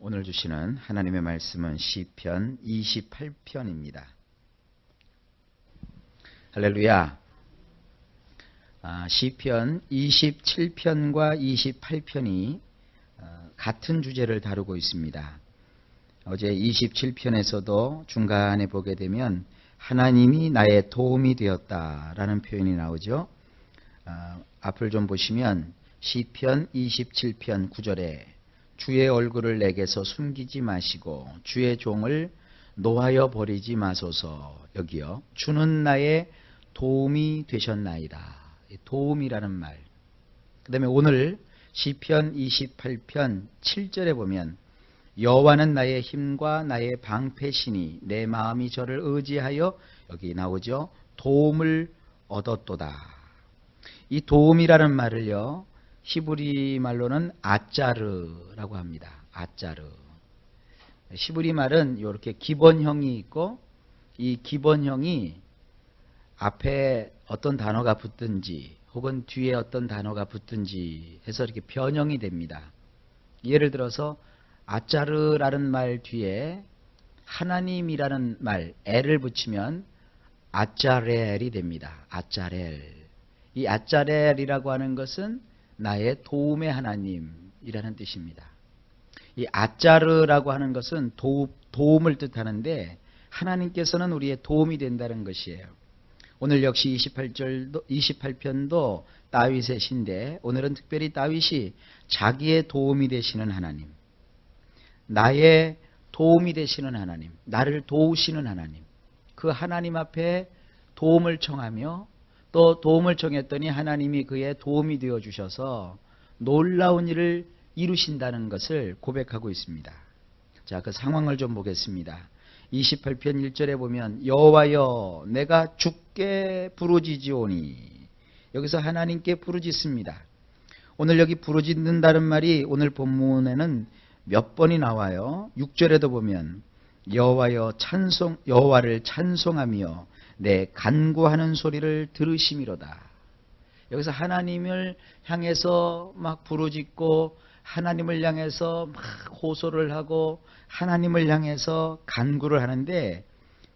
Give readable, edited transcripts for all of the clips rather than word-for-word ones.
오늘 주시는 하나님의 말씀은 시편 28편입니다. 할렐루야. 시편 27편과 28편이 같은 주제를 다루고 있습니다. 어제 27편에서도 중간에 보게 되면 하나님이 나의 도움이 되었다라는 표현이 나오죠. 앞을 좀 보시면 시편 27편 9절에 주의 얼굴을 내게서 숨기지 마시고 주의 종을 노하여 버리지 마소서. 여기요. 주는 나의 도움이 되셨나이다. 도움이라는 말. 그 다음에 오늘 시편 28편 7절에 보면 여호와는 나의 힘과 나의 방패시니 내 마음이 저를 의지하여, 여기 나오죠. 도움을 얻었도다. 이 도움이라는 말을요, 히브리 말로는 아짜르라고 합니다. 아짜르. 히브리 말은 이렇게 기본형이 있고, 이 기본형이 앞에 어떤 단어가 붙든지 혹은 뒤에 어떤 단어가 붙든지 해서 이렇게 변형이 됩니다. 예를 들어서 아짜르라는 말 뒤에 하나님이라는 말 엘을 붙이면 아짜렐이 됩니다. 아짜렐. 이 아짜렐이라고 하는 것은 나의 도움의 하나님이라는 뜻입니다. 이 아짜르라고 하는 것은 도움을 뜻하는데 하나님께서는 우리의 도움이 된다는 것이에요. 오늘 역시 28편도 다윗의 시인데 오늘은 특별히 다윗이 자기의 도움이 되시는 하나님, 나의 도움이 되시는 하나님, 나를 도우시는 하나님, 그 하나님 앞에 도움을 청하며 또 도움을 청했더니 하나님이 그의 도움이 되어 주셔서 놀라운 일을 이루신다는 것을 고백하고 있습니다. 자, 그 상황을 좀 보겠습니다. 28편 1절에 보면 여호와여 내가 주께 부르짖으오니, 여기서 하나님께 부르짖습니다. 오늘 여기 부르짖는다는 말이 오늘 본문에는 몇 번이 나와요. 6절에도 보면 여호와여 여호와를 찬송하며 내 간구하는 소리를 들으심이로다. 여기서 하나님을 향해서 막 부르짖고 하나님을 향해서 막 호소를 하고 하나님을 향해서 간구를 하는데,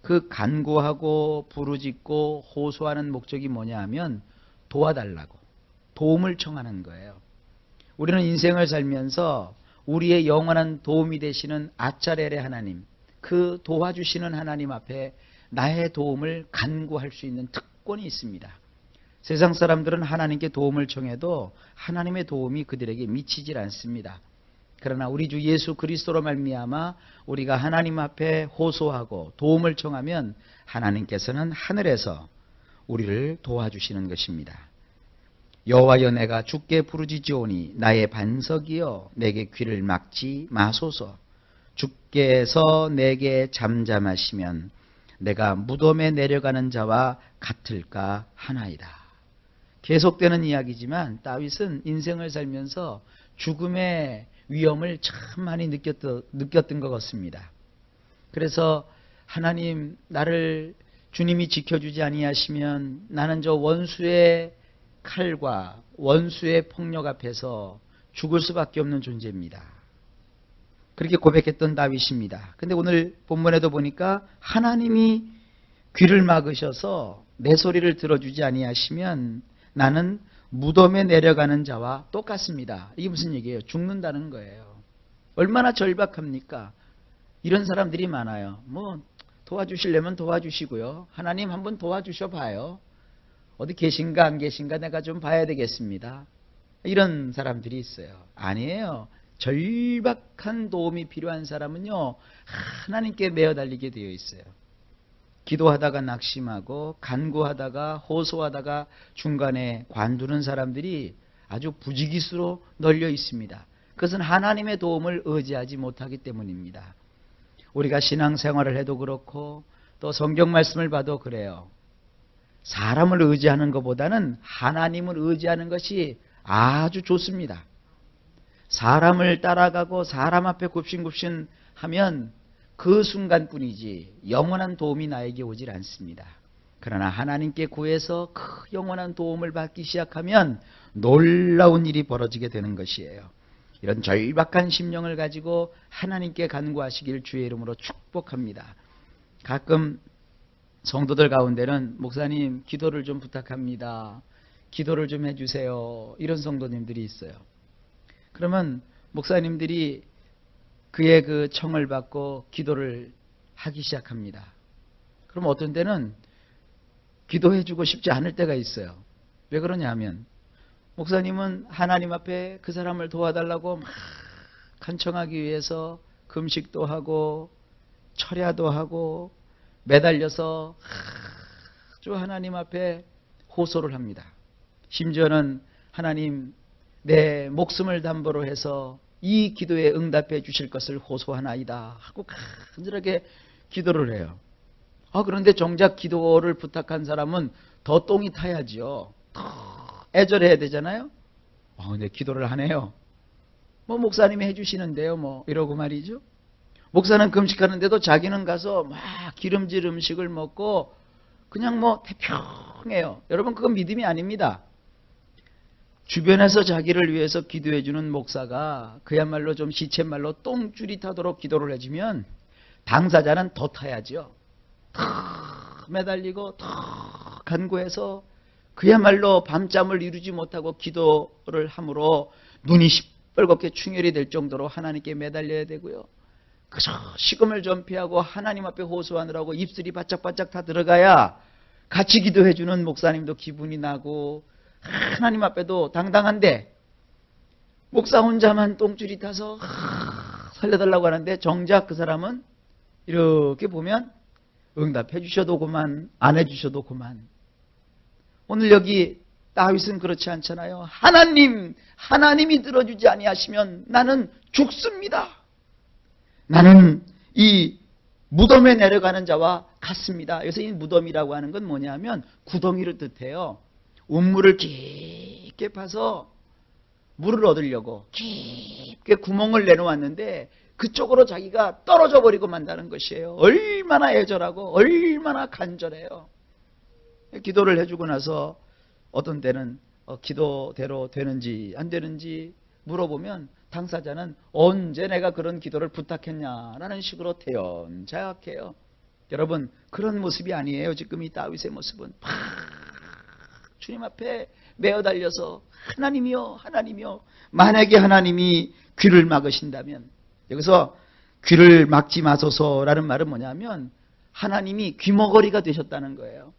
그 간구하고 부르짖고 호소하는 목적이 뭐냐 하면 도와달라고, 도움을 청하는 거예요. 우리는 인생을 살면서 우리의 영원한 도움이 되시는 아차렐의 하나님, 그 도와주시는 하나님 앞에 나의 도움을 간구할 수 있는 특권이 있습니다. 세상 사람들은 하나님께 도움을 청해도 하나님의 도움이 그들에게 미치질 않습니다. 그러나 우리 주 예수 그리스도로 말미암아 우리가 하나님 앞에 호소하고 도움을 청하면 하나님께서는 하늘에서 우리를 도와주시는 것입니다. 여호와여 내가 주께 부르짖으오니 나의 반석이여 내게 귀를 막지 마소서. 주께서 내게 잠잠하시면 내가 무덤에 내려가는 자와 같을까 하나이다. 계속되는 이야기지만 다윗은 인생을 살면서 죽음의 위험을 참 많이 느꼈던 것 같습니다. 그래서 하나님, 나를 주님이 지켜주지 아니하시면 나는 저 원수의 칼과 원수의 폭력 앞에서 죽을 수밖에 없는 존재입니다. 그렇게 고백했던 다윗입니다. 근데 오늘 본문에도 보니까 하나님이 귀를 막으셔서 내 소리를 들어주지 아니하시면 나는 무덤에 내려가는 자와 똑같습니다. 이게 무슨 얘기예요? 죽는다는 거예요. 얼마나 절박합니까? 이런 사람들이 많아요. 뭐 도와주시려면 도와주시고요. 하나님 한번 도와주셔 봐요. 어디 계신가 안 계신가 내가 좀 봐야 되겠습니다. 이런 사람들이 있어요. 아니에요. 절박한 도움이 필요한 사람은요, 하나님께 매어 달리게 되어 있어요. 기도하다가 낙심하고 간구하다가 호소하다가 중간에 관두는 사람들이 아주 부지기수로 널려 있습니다. 그것은 하나님의 도움을 의지하지 못하기 때문입니다. 우리가 신앙생활을 해도 그렇고 또 성경 말씀을 봐도 그래요. 사람을 의지하는 것보다는 하나님을 의지하는 것이 아주 좋습니다. 사람을 따라가고 사람 앞에 굽신굽신 하면 그 순간뿐이지 영원한 도움이 나에게 오질 않습니다. 그러나 하나님께 구해서 그 영원한 도움을 받기 시작하면 놀라운 일이 벌어지게 되는 것이에요. 이런 절박한 심령을 가지고 하나님께 간구하시길 주의 이름으로 축복합니다. 가끔 성도들 가운데는 목사님 기도를 좀 부탁합니다. 기도를 좀 해주세요. 이런 성도님들이 있어요. 그러면 목사님들이 그의 그 청을 받고 기도를 하기 시작합니다. 그럼 어떤 때는 기도해주고 싶지 않을 때가 있어요. 왜 그러냐 하면 목사님은 하나님 앞에 그 사람을 도와달라고 막 간청하기 위해서 금식도 하고 철야도 하고 매달려서 아주 하나님 앞에 호소를 합니다. 심지어는 하나님 내 목숨을 담보로 해서 이 기도에 응답해 주실 것을 호소하나이다 하고 간절하게 기도를 해요. 그런데 정작 기도를 부탁한 사람은 더 똥이 타야지요. 더 애절해야 되잖아요. 근데 기도를 안 해요. 목사님이 해주시는데요 이러고 말이죠. 목사는 금식하는데도 자기는 가서 막 기름질 음식을 먹고 그냥 태평해요. 여러분 그건 믿음이 아닙니다. 주변에서 자기를 위해서 기도해주는 목사가 그야말로 좀 시쳇말로 똥줄이 타도록 기도를 해주면 당사자는 더 타야죠. 더 매달리고 더 간구해서 그야말로 밤잠을 이루지 못하고 기도를 함으로 눈이 시뻘겋게 충혈이 될 정도로 하나님께 매달려야 되고요. 그저 식음을 전폐하고 하나님 앞에 호소하느라고 입술이 바짝바짝 다 들어가야 같이 기도해주는 목사님도 기분이 나고 하나님 앞에도 당당한데 목사 혼자만 똥줄이 타서 살려달라고 하는데 정작 그 사람은 이렇게 보면 응답해 주셔도 그만 안 해주셔도 그만. 오늘 여기 다윗은 그렇지 않잖아요. 하나님이 들어주지 아니하시면 나는 죽습니다. 나는 이 무덤에 내려가는 자와 같습니다. 여기서 이 무덤이라고 하는 건 뭐냐면 구덩이를 뜻해요. 우물을 깊게 파서 물을 얻으려고 깊게 구멍을 내놓았는데 그쪽으로 자기가 떨어져 버리고 만다는 것이에요. 얼마나 애절하고 얼마나 간절해요. 기도를 해주고 나서 어떤 때는 기도대로 되는지 안 되는지 물어보면 당사자는 언제 내가 그런 기도를 부탁했냐라는 식으로 태연자약해요. 여러분 그런 모습이 아니에요. 지금 이 다윗의 모습은 주님 앞에 매어 달려서 하나님이여 만약에 하나님이 귀를 막으신다면, 여기서 귀를 막지 마소서라는 말은 뭐냐면 하나님이 귀머거리가 되셨다는 거예요.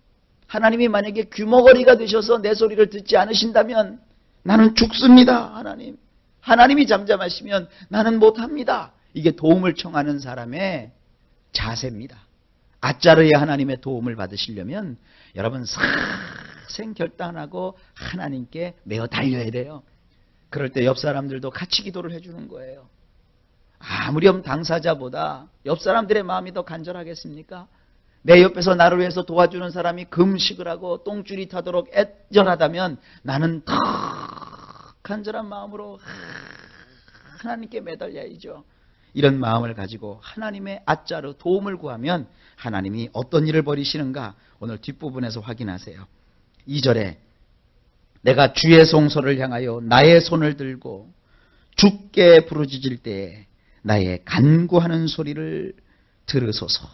하나님이 만약에 귀머거리가 되셔서 내 소리를 듣지 않으신다면 나는 죽습니다. 하나님이 잠잠하시면 나는 못합니다. 이게 도움을 청하는 사람의 자세입니다. 아짜르의 하나님의 도움을 받으시려면 여러분 생결단하고 하나님께 매어 달려야 돼요. 그럴 때 옆 사람들도 같이 기도를 해주는 거예요. 아무렴 당사자보다 옆 사람들의 마음이 더 간절하겠습니까? 내 옆에서 나를 위해서 도와주는 사람이 금식을 하고 똥줄이 타도록 애절하다면 나는 더 간절한 마음으로 하나님께 매달려야죠. 이런 마음을 가지고 하나님의 아짜르 도움을 구하면 하나님이 어떤 일을 벌이시는가 오늘 뒷부분에서 확인하세요. 2절에 내가 주의 성소를 향하여 나의 손을 들고 주께 부르짖을 때에 나의 간구하는 소리를 들으소서.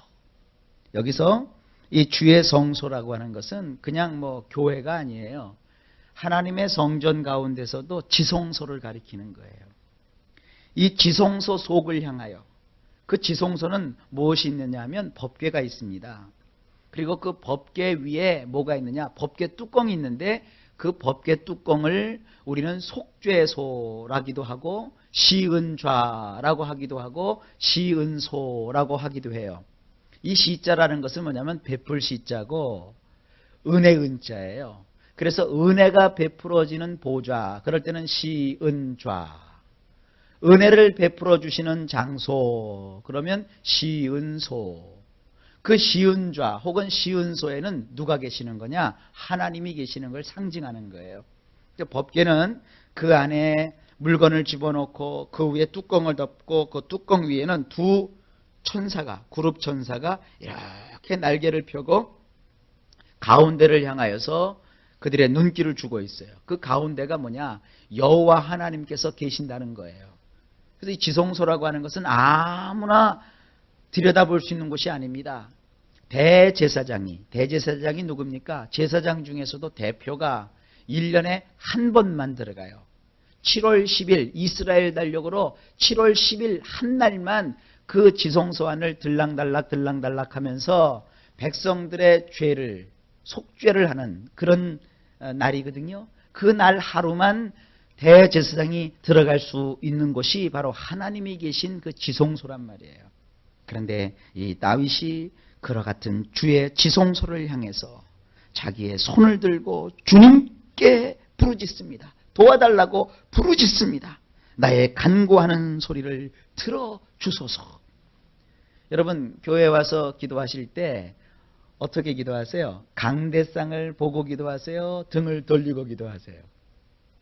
여기서 이 주의 성소라고 하는 것은 그냥 교회가 아니에요. 하나님의 성전 가운데서도 지성소를 가리키는 거예요. 이 지성소 속을 향하여, 그 지성소는 무엇이 있느냐 하면 법궤가 있습니다. 그리고 그 법궤 위에 뭐가 있느냐, 법궤 뚜껑이 있는데 그 법궤 뚜껑을 우리는 속죄소라기도 하고 시은좌라고 하기도 하고 시은소라고 하기도 해요. 이 시자라는 것은 뭐냐면 베풀 시자고 은혜 은자예요. 그래서 은혜가 베풀어지는 보좌, 그럴 때는 시은좌. 은혜를 베풀어 주시는 장소, 그러면 시은소. 그 시은좌 혹은 시은소에는 누가 계시는 거냐? 하나님이 계시는 걸 상징하는 거예요. 법궤는 그 안에 물건을 집어넣고 그 위에 뚜껑을 덮고 그 뚜껑 위에는 두 천사가, 그룹 천사가 이렇게 날개를 펴고 가운데를 향하여서 그들의 눈길을 주고 있어요. 그 가운데가 뭐냐? 여호와 하나님께서 계신다는 거예요. 그래서 이 지성소라고 하는 것은 아무나 들여다볼 수 있는 곳이 아닙니다. 대제사장이 누굽니까? 제사장 중에서도 대표가 1년에 한 번만 들어가요. 7월 10일 이스라엘 달력으로 7월 10일 한 날만 그 지성소 안을 들락달락 하면서 백성들의 죄를 속죄를 하는 그런 날이거든요. 그 날 하루만 대제사장이 들어갈 수 있는 곳이 바로 하나님이 계신 그 지성소란 말이에요. 그런데 이 다윗이 그와 같은 주의 지성소를 향해서 자기의 손을 들고 주님께 부르짖습니다. 도와달라고 부르짖습니다. 나의 간구하는 소리를 들어주소서. 여러분 교회에 와서 기도하실 때 어떻게 기도하세요? 강대상을 보고 기도하세요? 등을 돌리고 기도하세요?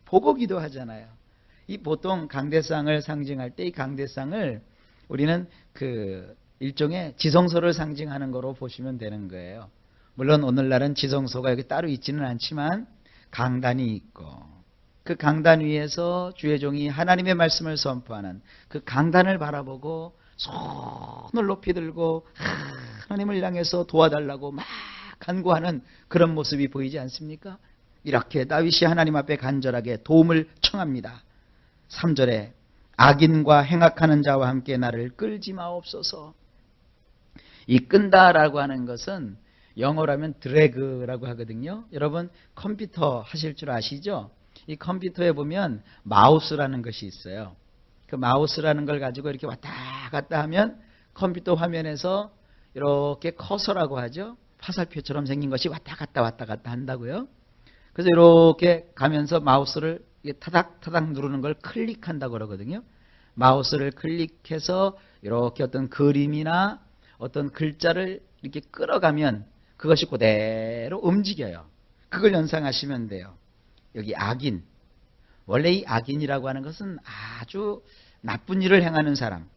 보고 기도하잖아요. 이 보통 강대상을 상징할 때 이 강대상을 우리는 그 일종의 지성소를 상징하는 거로 보시면 되는 거예요. 물론 오늘날은 지성소가 여기 따로 있지는 않지만 강단이 있고 그 강단 위에서 주의 종이 하나님의 말씀을 선포하는 그 강단을 바라보고 손을 높이 들고 하나님을 향해서 도와달라고 막 간구하는 그런 모습이 보이지 않습니까? 이렇게 다윗이 하나님 앞에 간절하게 도움을 청합니다. 3절에 악인과 행악하는 자와 함께 나를 끌지 마옵소서. 이 끈다라고 하는 것은 영어라면 드래그라고 하거든요. 여러분 컴퓨터 하실 줄 아시죠? 이 컴퓨터에 보면 마우스라는 것이 있어요. 그 마우스라는 걸 가지고 이렇게 왔다 갔다 하면 컴퓨터 화면에서 이렇게 커서라고 하죠. 화살표처럼 생긴 것이 왔다 갔다 한다고요. 그래서 이렇게 가면서 마우스를 타닥타닥 누르는 걸 클릭한다고 그러거든요. 마우스를 클릭해서 이렇게 어떤 그림이나 어떤 글자를 이렇게 끌어가면 그것이 그대로 움직여요. 그걸 연상하시면 돼요. 여기 악인. 원래 이 악인이라고 하는 것은 아주 나쁜 일을 행하는 사람.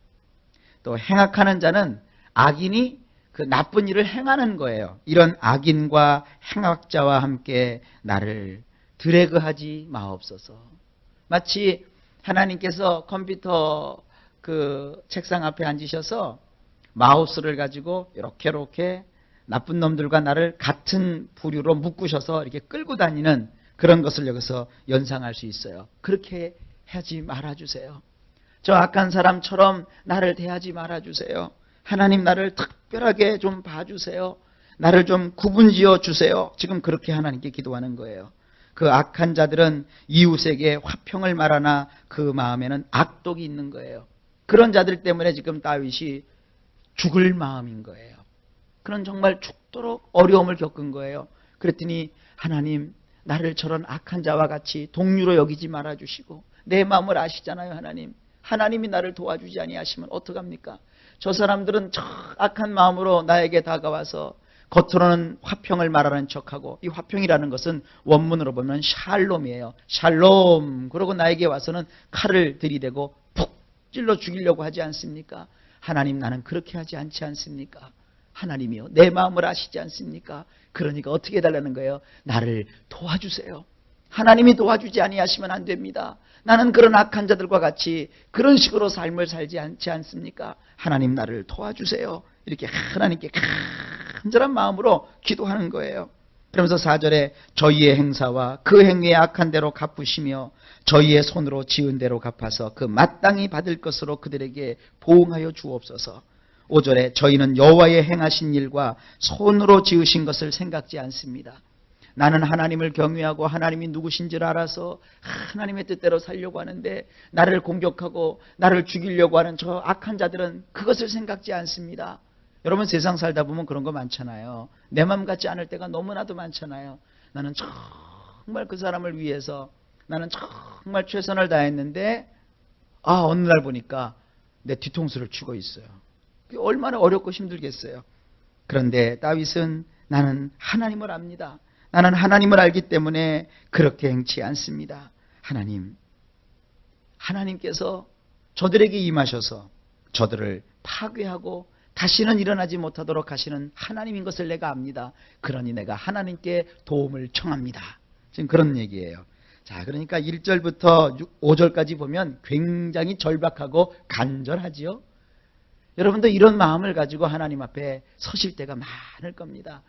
또 행악하는 자는 악인이 그 나쁜 일을 행하는 거예요. 이런 악인과 행악자와 함께 나를 드래그하지 마옵소서. 마치 하나님께서 컴퓨터 그 책상 앞에 앉으셔서 마우스를 가지고 이렇게 나쁜 놈들과 나를 같은 부류로 묶으셔서 이렇게 끌고 다니는 그런 것을 여기서 연상할 수 있어요. 그렇게 하지 말아주세요. 저 악한 사람처럼 나를 대하지 말아주세요. 하나님 나를 특별하게 좀 봐주세요. 나를 좀 구분지어 주세요. 지금 그렇게 하나님께 기도하는 거예요. 그 악한 자들은 이웃에게 화평을 말하나 그 마음에는 악독이 있는 거예요. 그런 자들 때문에 지금 다윗이 죽을 마음인 거예요. 그런 정말 죽도록 어려움을 겪은 거예요. 그랬더니 하나님 나를 저런 악한 자와 같이 동류로 여기지 말아주시고 내 마음을 아시잖아요. 하나님이 나를 도와주지 아니하시면 어떡합니까? 저 사람들은 저 악한 마음으로 나에게 다가와서 겉으로는 화평을 말하는 척하고 이 화평이라는 것은 원문으로 보면 샬롬이에요. 샬롬. 그러고 나에게 와서는 칼을 들이대고 푹 찔러 죽이려고 하지 않습니까? 하나님 나는 그렇게 하지 않지 않습니까? 하나님이요 내 마음을 아시지 않습니까? 그러니까 어떻게 해달라는 거예요? 나를 도와주세요. 하나님이 도와주지 아니하시면 안 됩니다. 나는 그런 악한 자들과 같이 그런 식으로 삶을 살지 않지 않습니까? 하나님 나를 도와주세요. 이렇게 하나님께 간절한 마음으로 기도하는 거예요. 그러면서 4절에 저희의 행사와 그 행위의 악한 대로 갚으시며 저희의 손으로 지은 대로 갚아서 그 마땅히 받을 것으로 그들에게 보응하여 주옵소서. 5절에 저희는 여호와의 행하신 일과 손으로 지으신 것을 생각지 않습니다. 나는 하나님을 경외하고 하나님이 누구신지를 알아서 하나님의 뜻대로 살려고 하는데 나를 공격하고 나를 죽이려고 하는 저 악한 자들은 그것을 생각지 않습니다. 여러분 세상 살다 보면 그런 거 많잖아요. 내 마음 같지 않을 때가 너무나도 많잖아요. 나는 정말 그 사람을 위해서 나는 정말 최선을 다했는데 어느 날 보니까 내 뒤통수를 치고 있어요. 그게 얼마나 어렵고 힘들겠어요. 그런데 다윗은 나는 하나님을 압니다. 나는 하나님을 알기 때문에 그렇게 행치 않습니다. 하나님께서 저들에게 임하셔서 저들을 파괴하고 다시는 일어나지 못하도록 하시는 하나님인 것을 내가 압니다. 그러니 내가 하나님께 도움을 청합니다. 지금 그런 얘기예요. 자, 그러니까 1절부터 5절까지 보면 굉장히 절박하고 간절하지요. 여러분도 이런 마음을 가지고 하나님 앞에 서실 때가 많을 겁니다.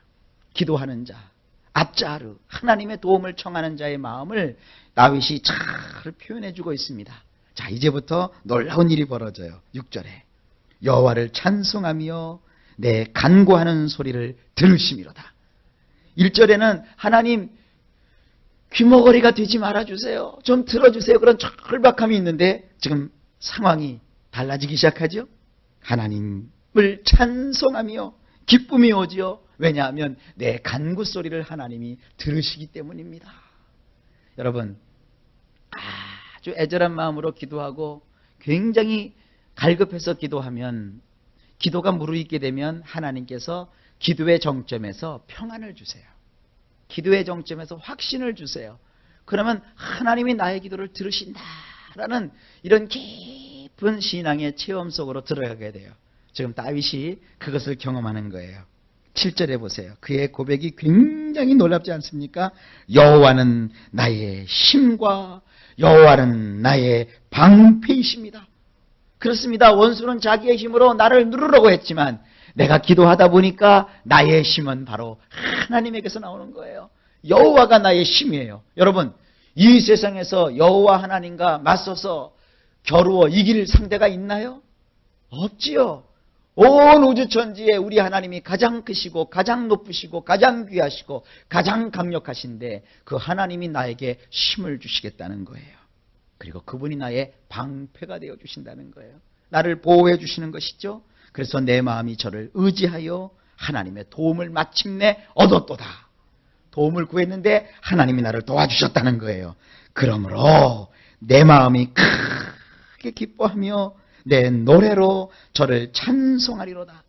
기도하는 자, 아짜르, 하나님의 도움을 청하는 자의 마음을 다윗이 잘 표현해주고 있습니다. 자, 이제부터 놀라운 일이 벌어져요. 6절에 여호와를 찬송하며 내 간구하는 소리를 들으심이로다. 1절에는 하나님 귀머거리가 되지 말아주세요. 좀 들어주세요. 그런 절박함이 있는데 지금 상황이 달라지기 시작하죠. 하나님을 찬송하며 기쁨이 오지요. 왜냐하면 내 간구 소리를 하나님이 들으시기 때문입니다. 여러분, 아주 애절한 마음으로 기도하고 굉장히 갈급해서 기도하면, 기도가 무르익게 되면 하나님께서 기도의 정점에서 평안을 주세요. 기도의 정점에서 확신을 주세요. 그러면 하나님이 나의 기도를 들으신다라는 이런 깊은 신앙의 체험 속으로 들어가게 돼요. 지금 다윗이 그것을 경험하는 거예요. 7절에 보세요. 그의 고백이 굉장히 놀랍지 않습니까? 여호와는 나의 힘과 여호와는 나의 방패이십니다. 그렇습니다. 원수는 자기의 힘으로 나를 누르려고 했지만 내가 기도하다 보니까 나의 힘은 바로 하나님에게서 나오는 거예요. 여호와가 나의 힘이에요. 여러분, 이 세상에서 여호와 하나님과 맞서서 겨루어 이길 상대가 있나요? 없지요. 온 우주천지에 우리 하나님이 가장 크시고 가장 높으시고 가장 귀하시고 가장 강력하신데 그 하나님이 나에게 힘을 주시겠다는 거예요. 그리고 그분이 나의 방패가 되어 주신다는 거예요. 나를 보호해 주시는 것이죠. 그래서 내 마음이 저를 의지하여 하나님의 도움을 마침내 얻었도다. 도움을 구했는데 하나님이 나를 도와주셨다는 거예요. 그러므로 내 마음이 크게 기뻐하며 내 노래로 저를 찬송하리로다.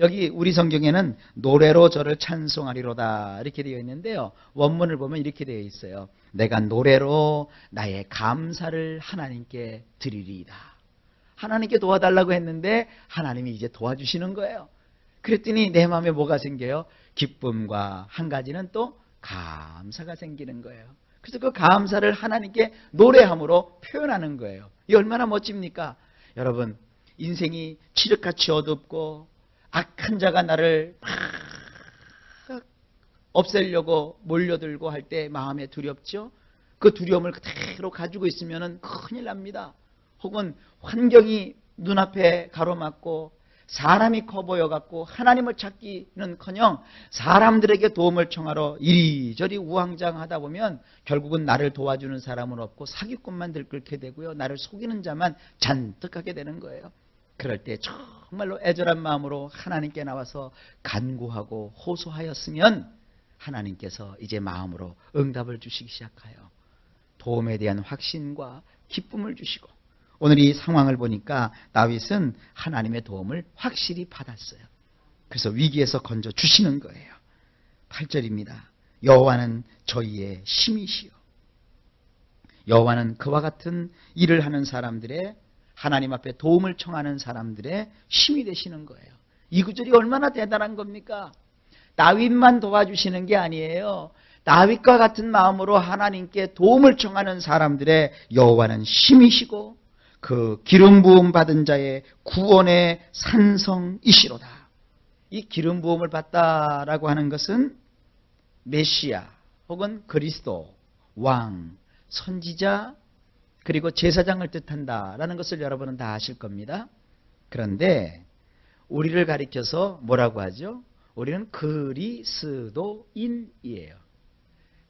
여기 우리 성경에는 노래로 저를 찬송하리로다 이렇게 되어 있는데요. 원문을 보면 이렇게 되어 있어요. 내가 노래로 나의 감사를 하나님께 드리리이다. 하나님께 도와달라고 했는데 하나님이 이제 도와주시는 거예요. 그랬더니 내 마음에 뭐가 생겨요? 기쁨과 한 가지는 또 감사가 생기는 거예요. 그래서 그 감사를 하나님께 노래함으로 표현하는 거예요. 이 얼마나 멋집니까? 여러분, 인생이 칠흑같이 어둡고 악한 자가 나를 막 없애려고 몰려들고 할 때 마음에 두렵죠? 그 두려움을 그대로 가지고 있으면 큰일 납니다. 혹은 환경이 눈앞에 가로막고 사람이 커 보여갖고 하나님을 찾기는커녕 사람들에게 도움을 청하러 이리저리 우왕좌왕하다 보면 결국은 나를 도와주는 사람은 없고 사기꾼만 들끓게 되고요. 나를 속이는 자만 잔뜩 하게 되는 거예요. 그럴 때 정말로 애절한 마음으로 하나님께 나와서 간구하고 호소하였으면 하나님께서 이제 마음으로 응답을 주시기 시작해요. 도움에 대한 확신과 기쁨을 주시고, 오늘 이 상황을 보니까 다윗은 하나님의 도움을 확실히 받았어요. 그래서 위기에서 건져 주시는 거예요. 8절입니다. 여호와는 저희의 힘이시요. 여호와는 그와 같은 일을 하는 사람들의, 하나님 앞에 도움을 청하는 사람들의 힘이 되시는 거예요. 이 구절이 얼마나 대단한 겁니까? 다윗만 도와주시는 게 아니에요. 다윗과 같은 마음으로 하나님께 도움을 청하는 사람들의 여호와는 힘이시고 그 기름 부음 받은 자의 구원의 산성이시로다. 이 기름 부음을 받다라고 하는 것은 메시아 혹은 그리스도, 왕, 선지자, 그리고 제사장을 뜻한다라는 것을 여러분은 다 아실 겁니다. 그런데 우리를 가리켜서 뭐라고 하죠? 우리는 그리스도인이에요.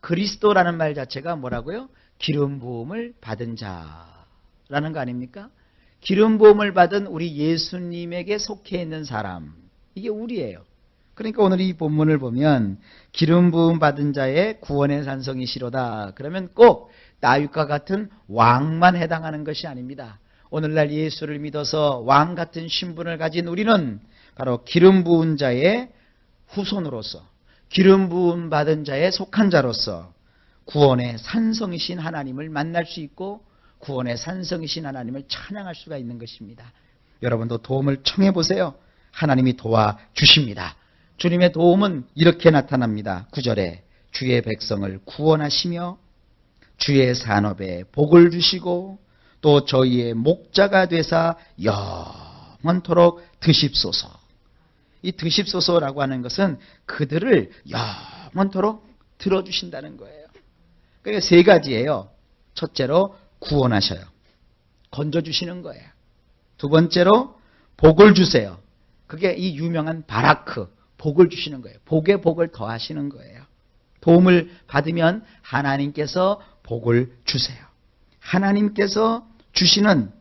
그리스도라는 말 자체가 뭐라고요? 기름 부음을 받은 자라는 거 아닙니까? 기름 부음을 받은 우리 예수님에게 속해 있는 사람, 이게 우리예요. 그러니까 오늘 이 본문을 보면 기름 부음 받은 자의 구원의 산성이시로다. 그러면 꼭 다윗과 같은 왕만 해당하는 것이 아닙니다. 오늘날 예수를 믿어서 왕 같은 신분을 가진 우리는 바로 기름 부은 자의 후손으로서, 기름 부음 받은 자에 속한 자로서 구원의 산성이신 하나님을 만날 수 있고 구원의 산성이신 하나님을 찬양할 수가 있는 것입니다. 여러분도 도움을 청해 보세요. 하나님이 도와주십니다. 주님의 도움은 이렇게 나타납니다. 9절에 주의 백성을 구원하시며 주의 산업에 복을 주시고 또 저희의 목자가 되사 영원토록 드십소서. 이 드십소서라고 하는 것은 그들을 영원토록 들어주신다는 거예요. 그러니까 세 가지예요. 첫째로 구원하셔요. 건져주시는 거예요. 두 번째로 복을 주세요. 그게 이 유명한 바라크, 복을 주시는 거예요. 복에 복을 더하시는 거예요. 도움을 받으면 하나님께서 복을 주세요. 하나님께서 주시는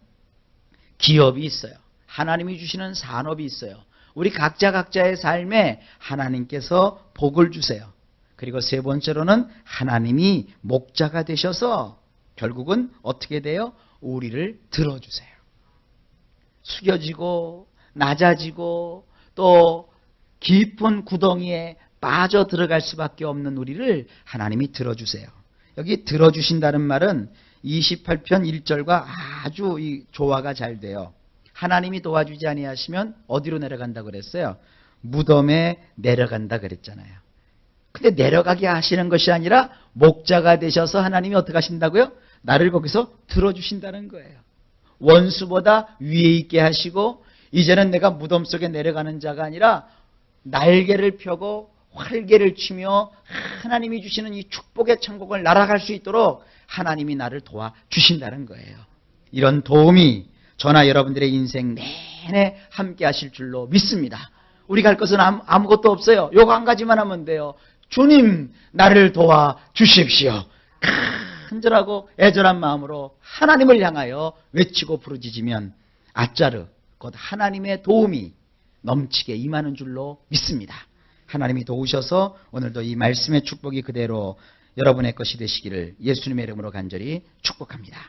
기업이 있어요. 하나님이 주시는 산업이 있어요. 우리 각자의 삶에 하나님께서 복을 주세요. 그리고 세 번째로는 하나님이 목자가 되셔서 결국은 어떻게 돼요? 우리를 들어주세요. 숙여지고 낮아지고 또 깊은 구덩이에 빠져 들어갈 수밖에 없는 우리를 하나님이 들어주세요. 여기 들어주신다는 말은 28편 1절과 아주 이 조화가 잘 돼요. 하나님이 도와주지 아니하시면 어디로 내려간다 그랬어요? 무덤에 내려간다 그랬잖아요. 근데 내려가게 하시는 것이 아니라 목자가 되셔서 하나님이 어떻게 하신다고요? 나를 거기서 들어주신다는 거예요. 원수보다 위에 있게 하시고 이제는 내가 무덤 속에 내려가는 자가 아니라 날개를 펴고 활개를 치며 하나님이 주시는 이 축복의 천국을 날아갈 수 있도록 하나님이 나를 도와주신다는 거예요. 이런 도움이 저나 여러분들의 인생 내내 함께 하실 줄로 믿습니다. 우리가 할 것은 아무것도 없어요. 요거 한 가지만 하면 돼요. 주님, 나를 도와주십시오. 간절하고 애절한 마음으로 하나님을 향하여 외치고 부르짖으면 아짜르, 곧 하나님의 도움이 넘치게 임하는 줄로 믿습니다. 하나님이 도우셔서 오늘도 이 말씀의 축복이 그대로 여러분의 것이 되시기를 예수님의 이름으로 간절히 축복합니다.